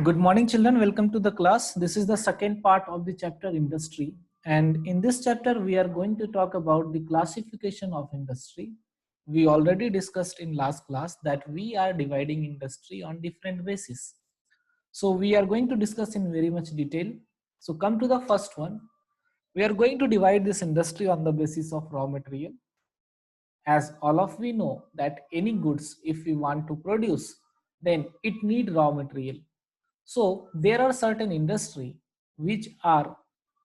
Good morning, children. Welcome to the class. This is the second part of the chapter industry. And in this chapter, we are going to talk about the classification of industry. We already discussed in last class that we are dividing industry on different bases. So we are going to discuss in very much detail. So come to the first one. We are going to divide this industry on the basis of raw material. As all of we know that any goods, if we want to produce, then it need raw material. So there are certain industry which are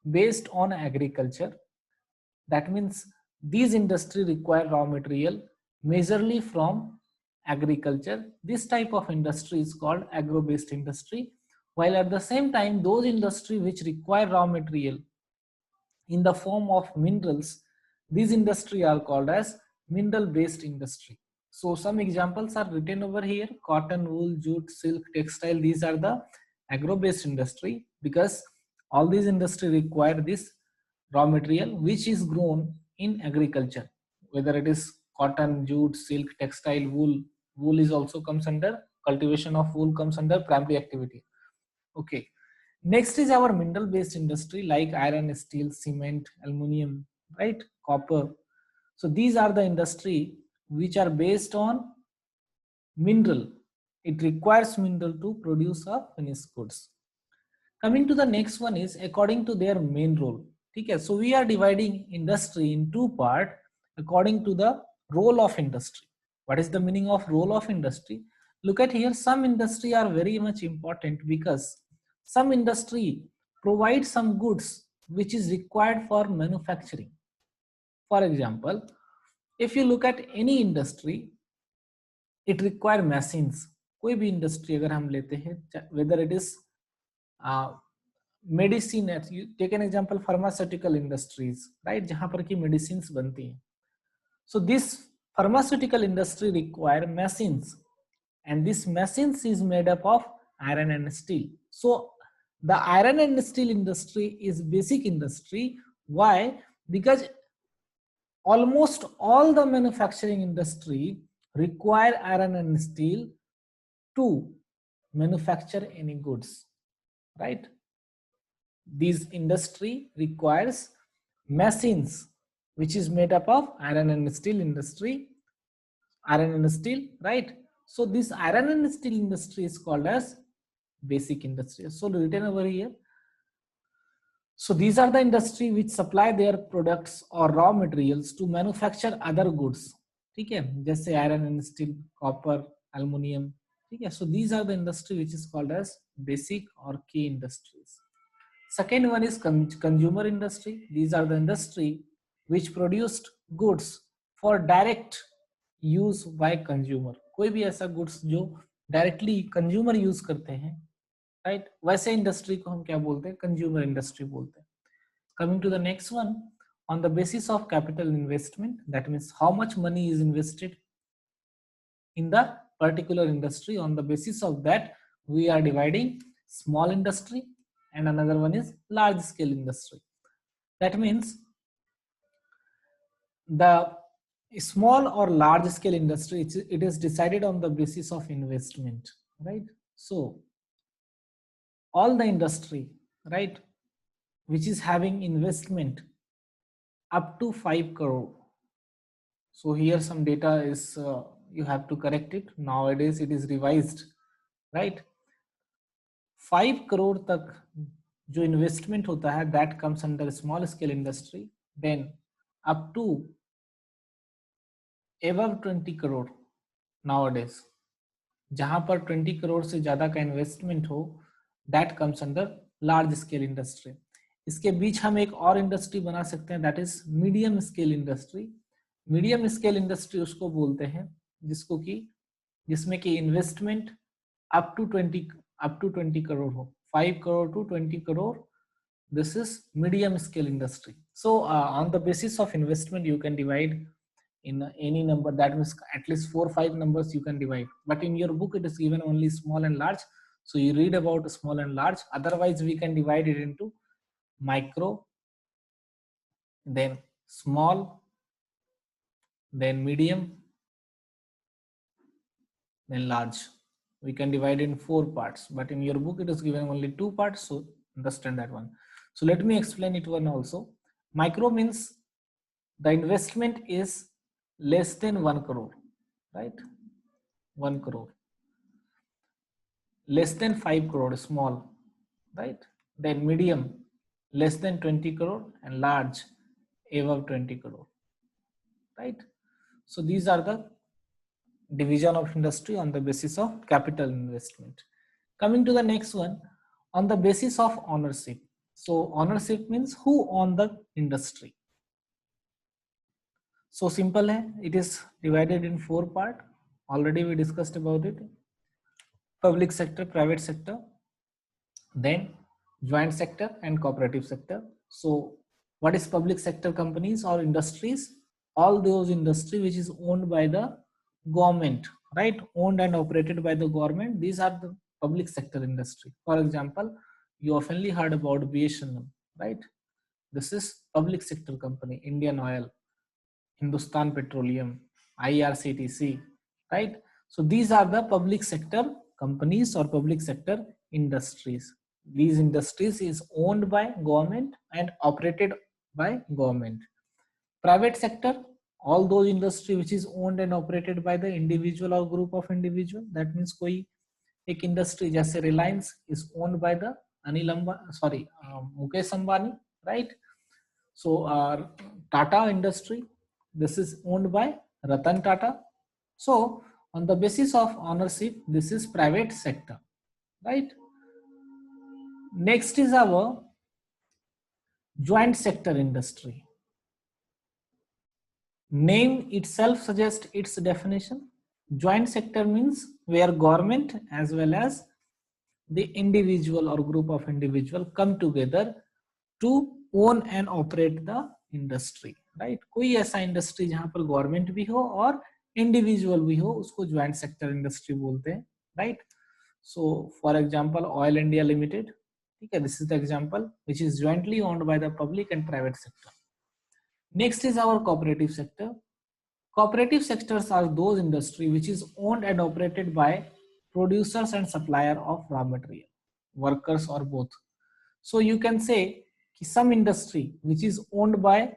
based on agriculture. That means these industry require raw material majorly from agriculture. This type of industry is called agro-based industry. While at the same time, those industry which require raw material in the form of minerals, these industry are called as mineral based industry. So some examples are written over here: cotton, wool, jute, silk, textile. These are the agro based industry because all these industry require this raw material which is grown in agriculture, whether it is cotton, jute, silk, textile, wool is also comes under cultivation of wool, comes under primary activity. Okay. Next is our mineral based industry like iron, steel, cement, aluminum, right? Copper. So these are the industry which are based on mineral. It requires mineral to produce a finished goods. Coming to the next one is according to their main role. Okay, so we are dividing industry in two parts according to the role of industry. What is the meaning of role of industry? Look at here, some industry are very much important because some industry provide some goods which is required for manufacturing. For example, if you look at any industry, it require machines. कोई भी industry अगर हम लेते हैं, whether it is medicine, take an example pharmaceutical industries, right, जहां पर की medicine बनती हैं. So this pharmaceutical industry require machines and this machines is made up of iron and steel. So the iron and steel industry is basic industry. Why? Because almost all the manufacturing industry require iron and steel to manufacture any goods, right? This industry requires machines which is made up of iron and steel industry, iron and steel, right? So this iron and steel industry is called as basic industry. So written over here. So these are the industry which supply their products or raw materials to manufacture other goods. ठीक है, जैसे iron and steel, copper, aluminum. ठीक है, so these are the industry which is called as basic or key industries. Second one is consumer industry. These are the industry which produced goods for direct use by consumer. कोई भी ऐसा goods जो directly consumer use करते हैं, right? वैसे industry को हम क्या बोलते हैं? Consumer industry बोलते हैं. Coming to the next one, on the basis of capital investment, that means how much money is invested in the particular industry. On the basis of that, we are dividing small industry and another one is large scale industry. That means the small or large scale industry, it is decided on the basis of investment, right? So all the industry, right, which is having investment up to 5 crore. So here some data is you have to correct it. Nowadays it is revised, right? 5 crore तक जो investment होता है, that comes under small scale industry. Then up to above 20 crore nowadays, जहां पर 20 करोड़ से ज्यादा का investment हो, that comes under large scale industry. इसके बीच हम एक और इंडस्ट्री बना सकते हैं, that is medium scale industry. Medium scale industry उसको बोलते हैं जिसको कि जिसमें कि इन्वेस्टमेंट अप टू 20 करोड़ हो, 5 crore to 20 crore. This is medium scale industry. So on the basis of investment you can divide in any number, that means at least 4 or 5 numbers you can divide, but in your book it is given only small and large, so you read about small and large. Otherwise we can divide it into micro, then small, then medium, then large. We can divide in 4 parts, but in your book it is given only 2 parts, so understand that one. So let me explain it one also. Micro means the investment is less than 1 crore, right? 1 crore. Less than 5 crore, small, right? Then medium, less than 20 crore, and large, above 20 crore, right? So these are the division of industry on the basis of capital investment. Coming to the next one, on the basis of ownership. So ownership means who own the industry. So simple hai, it is divided in 4 parts. Already we discussed about it. Public sector, private sector, then joint sector and cooperative sector. So what is public sector companies or industries? All those industry which is owned by the government, right? Owned and operated by the government. These are the public sector industry. For example, you oftenly heard about BSNL, right? This is public sector company. Indian Oil, Hindustan Petroleum, IRCTC, right? So these are the public sector companies or public sector industries. These industries is owned by government and operated by government. Private sector, all those industry which is owned and operated by the individual or group of individual. That means कोई एक industry जैसे Reliance is owned by the Mukesh Ambani, right? So Tata Industry, this is owned by Ratan Tata. So on the basis of ownership, this is private sector, right? Next is our joint sector industry. Name itself suggests its definition. Joint sector means where government as well as the individual or group of individual come together to own and operate the industry, right? कोई ऐसा industry जहां पर government भी हो और individual भी हो, उसको ज्वाइंट सेक्टर इंडस्ट्री बोलते हैं, right? So for example oil India limited, ठीक है, this is the example which is jointly owned by the public and private sector. Next is our cooperative sector. Cooperative sectors are those industry which is owned and operated by producers and supplier of raw material, workers or both. So you can say some industry which is owned by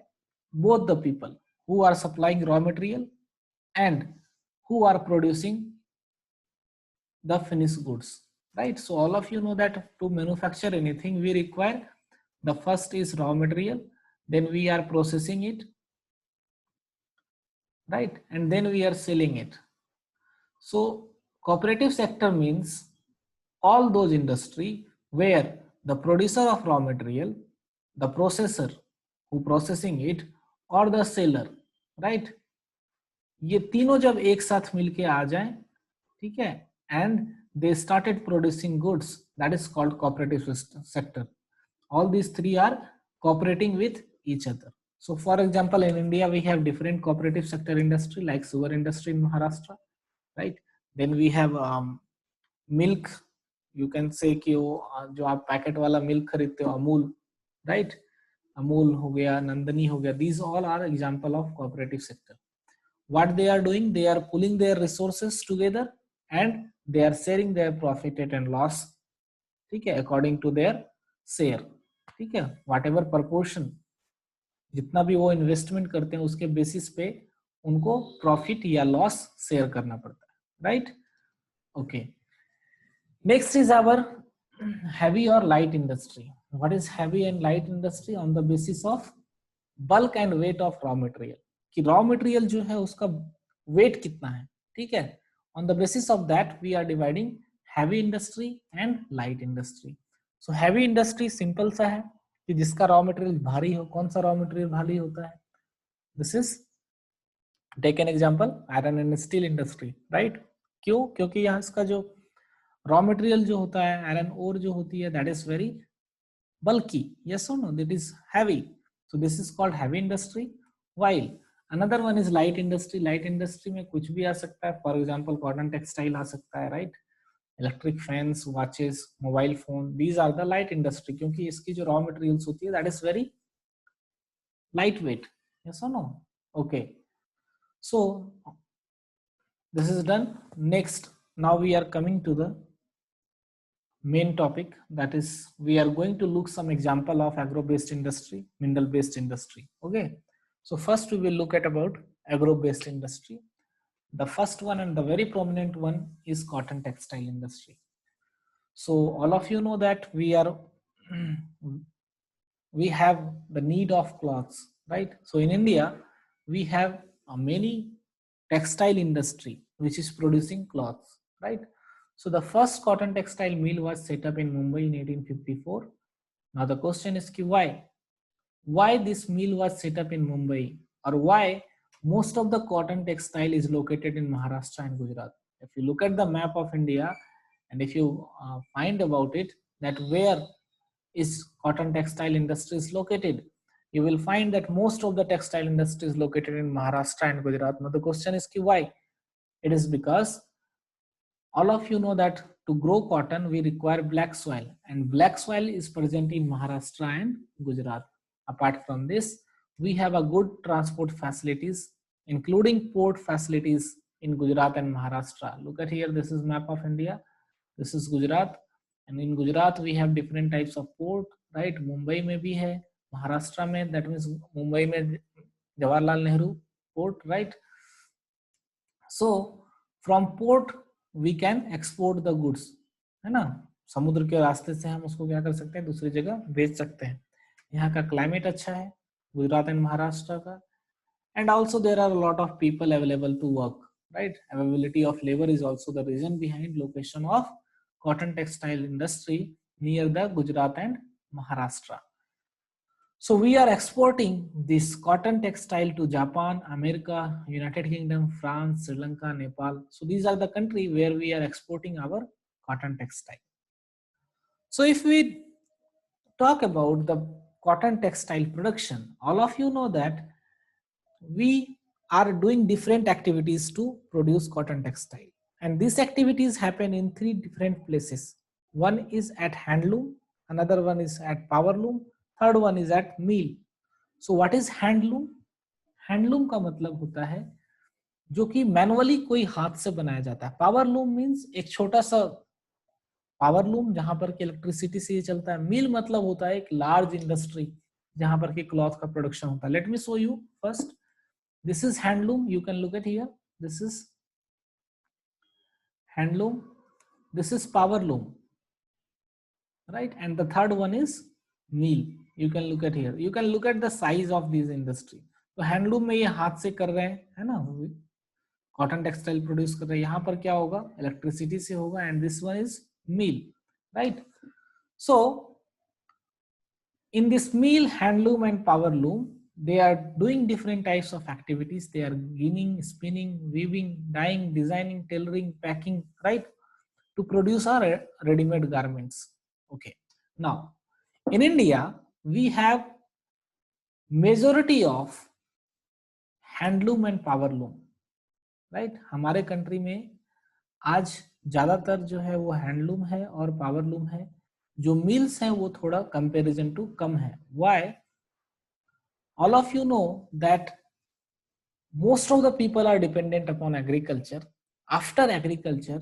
both the people who are supplying raw material and who are producing the finished goods, right? So all of you know that to manufacture anything we require, the first is raw material, then we are processing it, right? And then we are selling it. So cooperative sector means all those industry where the producer of raw material, the processor who processing it, or the seller, right? ये तीनों जब एक साथ मिलके आ जाएं, ठीक है, and they started producing goods, that is called cooperative sector. All these three are cooperating with each other. So for example, in India we have different cooperative sector industry like sugar industry in Maharashtra, right? Then we have milk, you can say कि वो जो आप packet वाला milk खरीदते हो Amul, right? Amul हो गया, नंदनी हो गया, these all are example of cooperative sector. What they are doing, they are pulling their resources together and they are sharing their profit and loss, ठीक है, according to their share, ठीक है, whatever proportion, जितना भी वो investment करते हैं उसके बेसिस पे उनको प्रॉफिट या लॉस शेयर करना पड़ता है, right? Okay. Next is our heavy or light industry. What is heavy and light industry? On the basis of bulk and weight of raw material, कि raw material जो है उसका weight कितना है, ठीक है? On the basis of that we are dividing heavy industry and light industry. So heavy industry simple सा है कि जिसका raw material भारी हो. कौन सा raw material भारी होता है? This is, take an example, iron and steel industry, right? क्यों? क्योंकि यहाँ इसका जो रॉ मटेरियल जो होता है, आयरन ओर जो होती है, that is very bulky, yes और no, that is heavy. So this is called heavy industry. While another one is light industry. Light industry में कुछ भी आ सकता है. फॉर एग्जांपल कॉटन टेक्सटाइल आ सकता है, right? Electric fans, watches, mobile phone, these are the light industry, क्योंकि इसकी जो रॉ मटेरियल्स होती है that is very light weight, yes और no. Okay, so this is done. Next, now we are coming to the main topic, that is we are going to look some example of agro based industry, mineral based industry. Okay, so first we will look at about agro based industry. The first one and the very prominent one is cotton textile industry. So all of you know that we are we have the need of clothes, right? So in India we have many textile industry which is producing cloths, right? So the first cotton textile mill was set up in Mumbai in 1854. Now the question is why this mill was set up in Mumbai, or why most of the cotton textile is located in Maharashtra and Gujarat. If you look at the map of India and if you find about it, that where is cotton textile industry is located, you will find that most of the textile industry is located in Maharashtra and Gujarat. Now the question is why? It is because all of you know that to grow cotton we require black soil, and black soil is present in Maharashtra and Gujarat. Apart from this, we have a good transport facilities including port facilities in Gujarat and Maharashtra. Look at here, this is map of India, this is Gujarat, and in Gujarat we have different types of port, right? Mumbai में भी है, Maharashtra में, that means Mumbai में Jawaharlal Nehru port, right? So from port we can export the goods, है ना? समुद्र के रास्ते से हम उसको क्या कर सकते हैं, दूसरी जगह भेज सकते हैं. यहाँ का क्लाइमेट अच्छा है गुजरात एंड महाराष्ट्र का, and also there are a lot of people available to work, right? Availability of labor is also the reason behind location of cotton textile industry near the Gujarat and Maharashtra. So we are exporting this cotton textile to Japan, America, United Kingdom, France, Sri Lanka, Nepal. So these are the countries where we are exporting our cotton textile. So if we talk about the cotton textile production, all of you know that we are doing different activities to produce cotton textile, and these activities happen in three different places. One is at handloom, another one is at power loom, third one is at mill. So what is handloom? Handloom का मतलब होता है जो कि manually कोई हाथ से बनाया जाता है. पावर लूम मींस एक छोटा सा पावर लूम जहां पर कि इलेक्ट्रिसिटी से ये चलता है. मिल मतलब होता है एक लार्ज इंडस्ट्री जहां पर कि क्लॉथ का प्रोडक्शन होता है. Let me show you first. This is handloom. You can look at here. This is handloom. This is power loom, right? And the third one is mill. You can look at here. You can look at the size of these industry. तो handloom में ये हाथ से कर रहे हैं, है ना, कॉटन टेक्सटाइल प्रोड्यूस कर रहे हैं. यहाँ पर क्या होगा, इलेक्ट्रिसिटी से होगा. And this one is mill, right? So in this mill, handloom and power loom, they are doing different types of activities. They are ginning, spinning, weaving, dyeing, designing, tailoring, packing, right, to produce our ready-made garments. Okay, now in India we have majority of handloom and power loom, right? हमारे country में आज ज्यादातर जो है वो handloom है और power loom है. जो मिल्स हैं वो थोड़ा कंपैरिजन टू कम है. Why? All of you know that most of the people are dependent upon agriculture. After agriculture,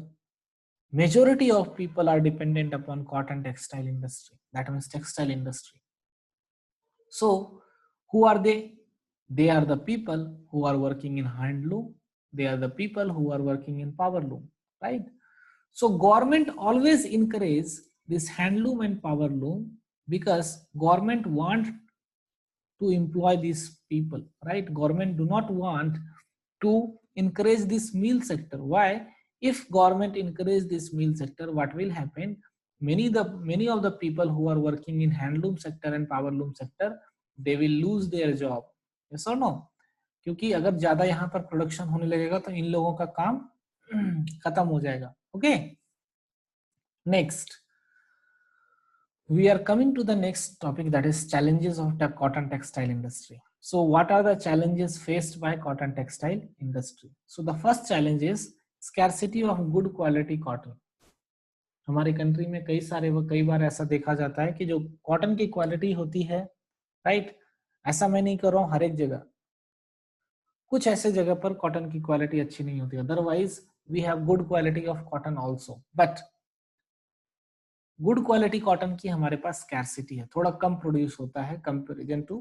majority of people are dependent upon cotton textile industry, that means textile industry. So who are they? They are the people who are working in handloom. They are the people who are working in power loom, right? So government always encourage this handloom and power loom because government want to employ these people, right? Government do not want to encourage this mill sector. Why? If government encourage this mill sector, what will happen? Many of the people who are working in handloom sector and power loom sector, they will lose their job. Yes or no? क्योंकि अगर ज्यादा यहाँ पर production होने लगेगा तो इन लोगों का काम खत्म हो जाएगा. Okay, next we are coming to the next topic, that is challenges of the cotton textile industry. So what are the challenges faced by cotton textile industry? So the first challenge is scarcity of good quality cotton. हमारी country में कई बार ऐसा देखा जाता है कि जो cotton की क्वालिटी होती है, राइट, ऐसा मैं नहीं कर रहा हूँ हर एक जगह, कुछ ऐसे जगह पर कॉटन की क्वालिटी अच्छी नहीं होती. Otherwise we have good quality of cotton also, but good quality cotton की हमारे पास स्कैरसिटी है, थोड़ा कम प्रोड्यूस होता है comparison to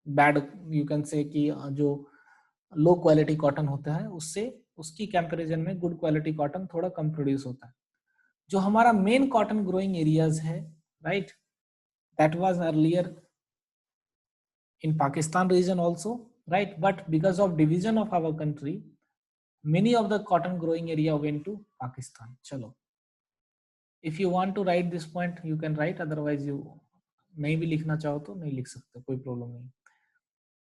bad, you can say कि जो लो क्वालिटी कॉटन होता है उससे उसकी कंपैरिजन में गुड क्वालिटी कॉटन थोड़ा कम प्रोड्यूस होता है. जो हमारा मेन कॉटन ग्रोइंग एरियाज है, right, that was earlier in Pakistan region also, right, but because of division of our country, many of the cotton growing area went to Pakistan. Chalo, if you want to write this point you can write, otherwise you नहीं भी लिखना चाहो तो नहीं लिख सकते, कोई problem नहीं.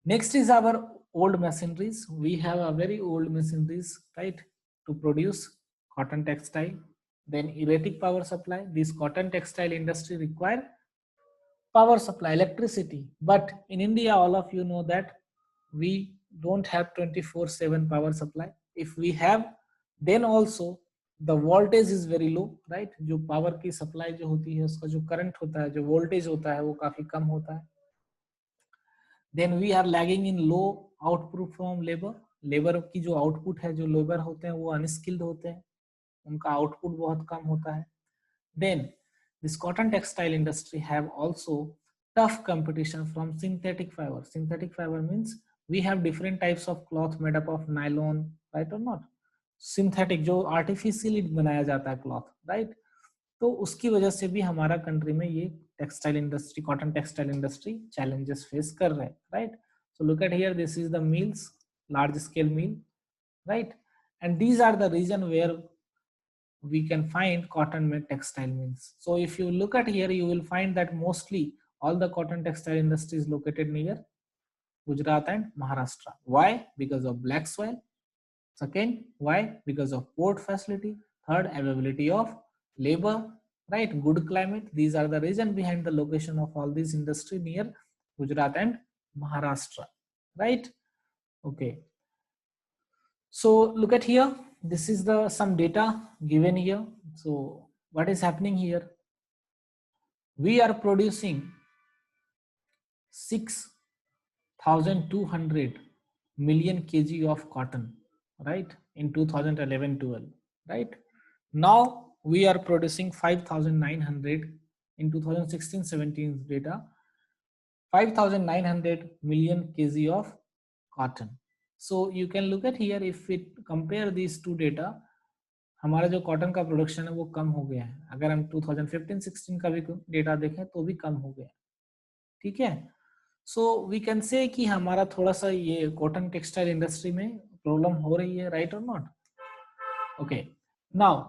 Next is our old machineries. We have a very old machineries, right, to produce cotton textile. Then erratic power supply. This cotton textile industry require power supply, electricity. But in India, all of you know that we don't have 24/7 power supply. If we have, then also the voltage is very low, right? जो power की supply जो होती है उसका जो current होता है, जो voltage होता है वो काफी कम होता है. Then we are lagging in low output from labor. Labor की जो output है, जो labor होते हैं वो unskilled होते हैं, उनका output बहुत कम होता है. Then this cotton textile industry have also tough competition from synthetic fiber. Synthetic fiber means we have different types of cloth made up of nylon, right or not? Synthetic जो artificially बनाया जाता है cloth, right? तो उसकी वजह से भी हमारा कंट्री में ये textile industry, cotton textile industry challenges face कर रहे हैं, right? So look at here, this is the mills, large scale mill, right, and these are the region where we can find cotton made textile mills. So if you look at here, you will find that mostly all the cotton textile industry is located near Gujarat and Maharashtra. Why? Because of black soil. Second, why? Because of port facility. Third, availability of labor, right? Good climate. These are the reason behind the location of all these industry near Gujarat and Maharashtra, right? Okay. So look at here. This is the some data given here. So what is happening here? We are producing 6,200 million kg of cotton, right, in 2011-12, right? Now we are producing 5,900 in 2016-17 data, 5,900 million kg of cotton. So you can look at here, if we compare these two data, हमारा जो cotton का production है वो कम हो गया है. अगर हम 2015-16 का भी डेटा देखें तो भी कम हो गया, ठीक है. सो वी कैन से कि हमारा थोड़ा सा ये कॉटन टेक्सटाइल इंडस्ट्री में प्रॉब्लम हो रही है, राइट और नॉट? ओके, नाउ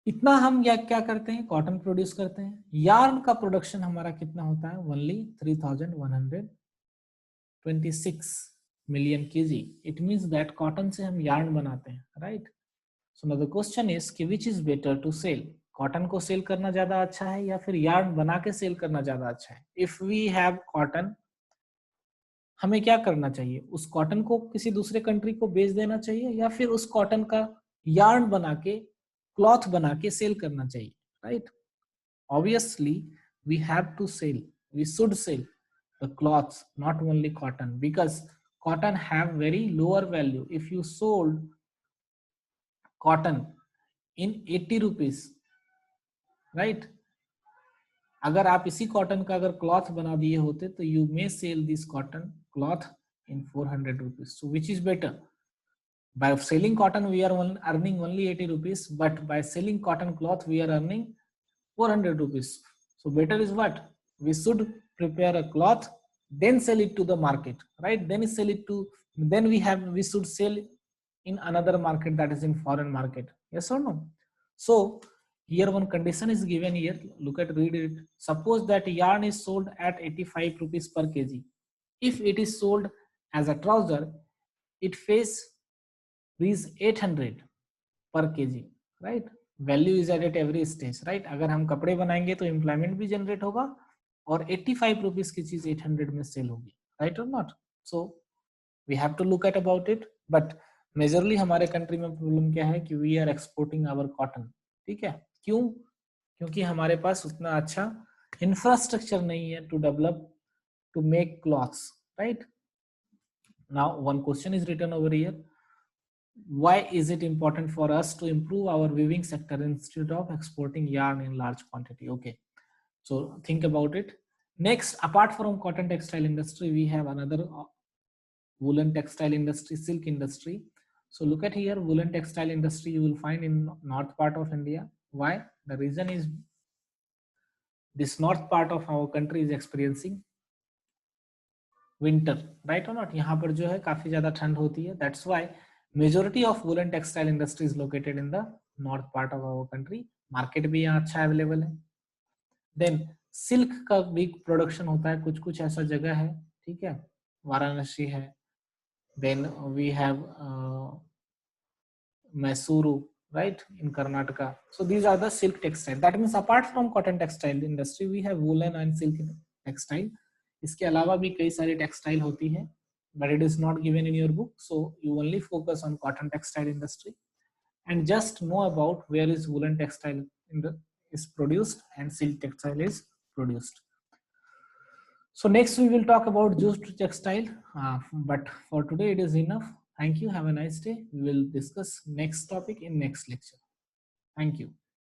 इतना हम क्या करते हैं, कॉटन प्रोड्यूस करते हैं. यार्न का प्रोडक्शन हमारा कितना होता है? Only 3,126 million KG. It means that cotton से हम यार्न बनाते हैं, right? So now the question is कि which is better to sell? Cotton को सेल करना ज्यादा अच्छा है या फिर यार्न बना के सेल करना ज्यादा अच्छा है? इफ वी हैव कॉटन, हमें क्या करना चाहिए? उस कॉटन को किसी दूसरे कंट्री को बेच देना चाहिए या फिर उस कॉटन का यार्न बना के, क्लॉथ बना के सेल करना चाहिए, right? Obviously we have to sell, we should sell the cloths, not only cotton, because cotton have very lower value. If you sold cotton in 80 rupees, right, अगर आप इसी कॉटन का अगर क्लॉथ बना दिए होते तो you may sell this cotton cloth in 400 rupees. So which is better? By selling cotton we are earning only 80 rupees, but by selling cotton cloth we are earning 400 rupees. So better is what? We should prepare a cloth, then sell it to the market, right? Then sell it to, then we should sell in another market, that is in foreign market. Yes or no? So here one condition is given here. Look at, read it. Suppose that yarn is sold at 85 rupees per kg. If it is sold as a trouser, it pays rupees 800 per kg, right? Value is at every stage, right? अगर हम कपड़े बनाएंगे तो employment भी generate होगा और 85 rupees की चीज 800 में सेल होगी, राइट और not? So we have to look at about it. But majorly हमारे कंट्री में प्रॉब्लम क्या है कि we are exporting our cotton, ठीक है? क्यों? क्योंकि हमारे पास उतना अच्छा इंफ्रास्ट्रक्चर नहीं है to develop, to make clothes, right? Now, one question is written over here. Why is it important for us to improve our weaving sector instead of exporting yarn in large quantity? Okay, so think about it. Next, apart from cotton textile industry, we have another woolen textile industry, silk industry. So look at here, woolen textile industry you will find in north part of India. Why? The reason is this north part of our country is experiencing winter, right or not? यहाँ पर जो है काफी ज्यादा ठंड होती है. That's why majority of woolen textile industry is located in the north part of our country. Market भी यहाँ अच्छा अवेलेबल है. Then सिल्क का भी प्रोडक्शन होता है, कुछ कुछ ऐसा जगह है, ठीक है, वाराणसी है. Then we have Mysuru, right, in Karnataka. So these are the silk textile. That means apart from cotton textile industry, we have woolen and silk textile. इसके अलावा भी कई सारी textile होती है, but it is not given in your book. So you only focus on cotton textile industry and just know about where is woolen textile is produced and silk textile is produced. So next we will talk about jute textile, but for today it is enough. Thank you. Have a nice day. We will discuss next topic in next lecture. Thank you.